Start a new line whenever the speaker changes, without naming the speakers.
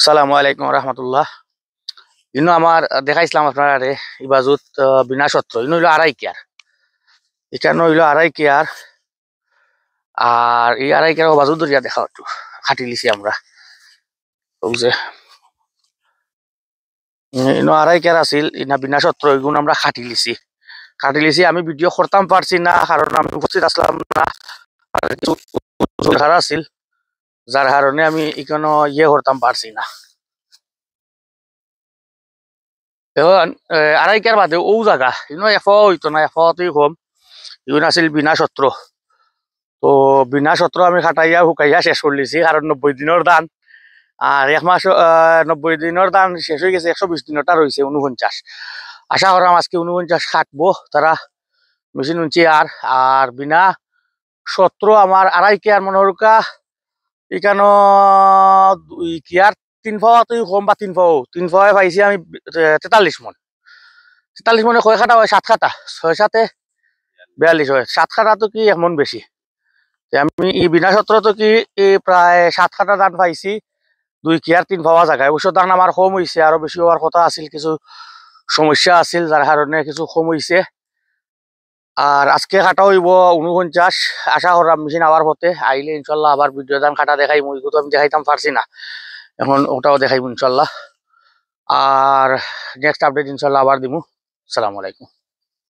সালামু আলাইকুম রহমতুল্লাহ। ইনো আমার দেখাইছিলাম আপনারা ইবাজুত বিনা সত্র ইনো হইলো আড়াই কেয়ার, এখানে হইলো আড়াই কেয়ার। আর এই আড়াই কেয়ার বাজু দরিয়া দেখা একটু খাটি লিছি আমরা। বুঝছে ইনো আড়াই কেয়ার আছিল ইনা বিনা সত্র এগুন আমরা খাটি লিছি আমি ভিডিও করতাম পারছি না কারণ আমি উপস্থিত আসলাম না। আর কিছু দরকার আছিল যার কারণে আমি এখানে করতাম পারছি না। এখন আড়াই কেয়ার বাদে ও জায়গা ইনো হইতো না তুই কম ইউন আছিল বিনা সত্র। তো বিনা সত্র আমি খাটাইয়া শুকাইয়া শেষ করলিছি কারণ 90 দিনের দান। আর 1 মাস 90 দিনের দান শেষ হয়ে গেছে, 120 দিনটা রয়েছে 49। আশা করাম আজকে 49 খাটবো তারা মেশিন উঞ্চি। আর বিনা সত্র আমার আড়াই কেয়ার মনোরকা এখানে 2 কেয়ার 3 পাওয়া তুই কম বা 3 পাওয়ায় পাইছি আমি 43 মন। 43 মনে কয় খাটা হয়? 7 খাটা, 6 7 42 হয়। 7 খাটা তো কি 1 মন বেশি। আমি এই বিনা সত্র তো কি প্রায় 7 খাটা ধান পাইছি 2 কেয়ার 3 পাওয়া জায়গায়। অবশ্য ধান আমার কম হয়েছে, আরো বেশি হওয়ার কথা আছিল, কিছু সমস্যা আছিল যার কারণে কিছু কম হয়েছে। আর আজকে কাটা হইব 49। আশা করাম মেশিন আবার পথে আইলে ইনশাল্লাহ আবার ভিডিও ধান কাটা দেখাই, মুইগু তো আমি দেখাইতাম পারছি না, এখন ওটাও দেখাইব ইনশাল্লাহ। আর নেক্সট আপডেট ইনশাল্লাহ আবার দিমু। আসসালামু আলাইকুম।